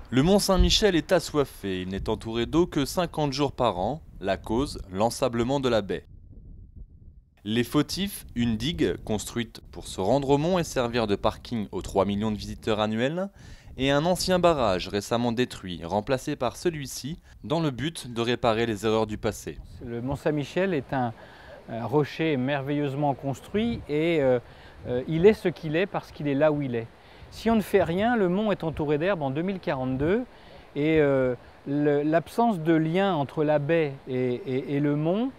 Le mont Saint-Michel est assoiffé, il n'est entouré d'eau que 50 jours par an. La cause, l'ensablement de la baie. Les fautifs, une digue construite pour se rendre au mont et servir de parking aux 3 millions de visiteurs annuels, et un ancien barrage récemment détruit, remplacé par celui-ci, dans le but de réparer les erreurs du passé. Le mont Saint-Michel est un rocher merveilleusement construit et il est ce qu'il est parce qu'il est là où il est. Si on ne fait rien, le mont est entouré d'herbe en 2042 et l'absence de lien entre la baie et le mont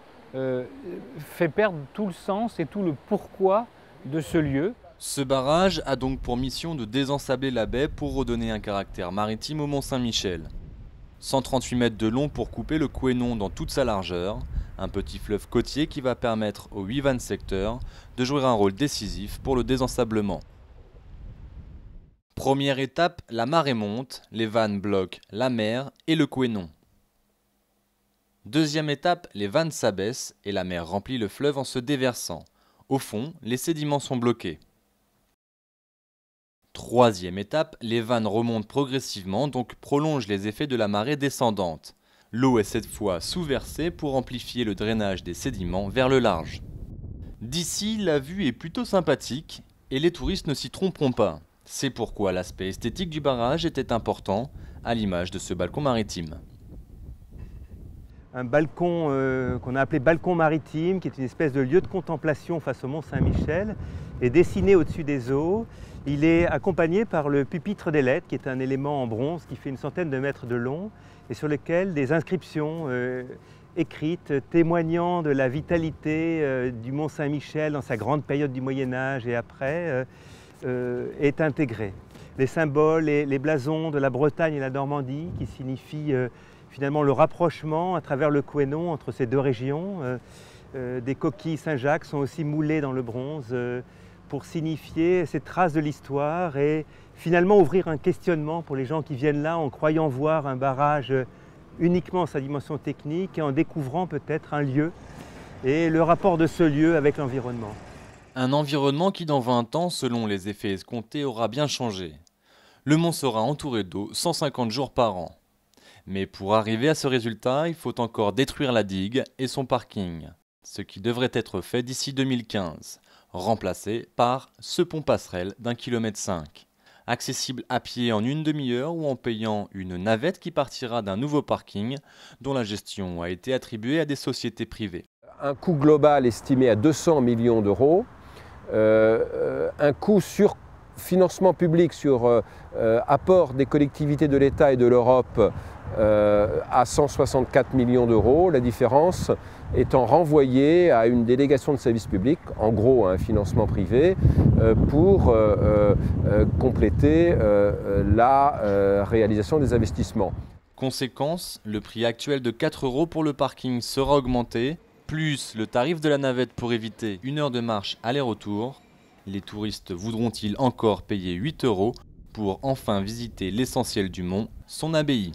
fait perdre tout le sens et tout le pourquoi de ce lieu. Ce barrage a donc pour mission de désensabler la baie pour redonner un caractère maritime au mont Saint-Michel. 138 mètres de long pour couper le Couesnon dans toute sa largeur, un petit fleuve côtier qui va permettre aux 8 vannes secteurs de jouer un rôle décisif pour le désensablement. Première étape, la marée monte, les vannes bloquent la mer et le Couesnon. Deuxième étape, les vannes s'abaissent et la mer remplit le fleuve en se déversant. Au fond, les sédiments sont bloqués. Troisième étape, les vannes remontent progressivement, donc prolongent les effets de la marée descendante. L'eau est cette fois sous-versée pour amplifier le drainage des sédiments vers le large. D'ici, la vue est plutôt sympathique et les touristes ne s'y tromperont pas. C'est pourquoi l'aspect esthétique du barrage était important, à l'image de ce balcon maritime. Un balcon qu'on a appelé balcon maritime, qui est une espèce de lieu de contemplation face au mont Saint-Michel, est dessiné au-dessus des eaux. Il est accompagné par le pupitre des lettres, qui est un élément en bronze qui fait une centaine de mètres de long et sur lequel des inscriptions écrites témoignant de la vitalité du mont Saint-Michel dans sa grande période du Moyen-Âge et après est intégré. Les symboles, les blasons de la Bretagne et la Normandie qui signifient finalement le rapprochement à travers le Couesnon entre ces deux régions. Des coquilles Saint-Jacques sont aussi moulées dans le bronze pour signifier ces traces de l'histoire et finalement ouvrir un questionnement pour les gens qui viennent là en croyant voir un barrage uniquement sa dimension technique et en découvrant peut-être un lieu et le rapport de ce lieu avec l'environnement. Un environnement qui dans 20 ans, selon les effets escomptés, aura bien changé. Le mont sera entouré d'eau 150 jours par an. Mais pour arriver à ce résultat, il faut encore détruire la digue et son parking, ce qui devrait être fait d'ici 2015, remplacé par ce pont passerelle d'1,5 km, accessible à pied en une demi-heure ou en payant une navette qui partira d'un nouveau parking dont la gestion a été attribuée à des sociétés privées. Un coût global estimé à 200 millions d'euros, un coût sur financement public, sur apport des collectivités de l'État et de l'Europe à 164 millions d'euros, la différence étant renvoyée à une délégation de services publics, en gros à un financement privé, pour compléter la réalisation des investissements. Conséquence, le prix actuel de 4 € pour le parking sera augmenté, plus le tarif de la navette pour éviter 1 heure de marche aller-retour. Les touristes voudront-ils encore payer 8 € pour enfin visiter l'essentiel du mont, son abbaye ?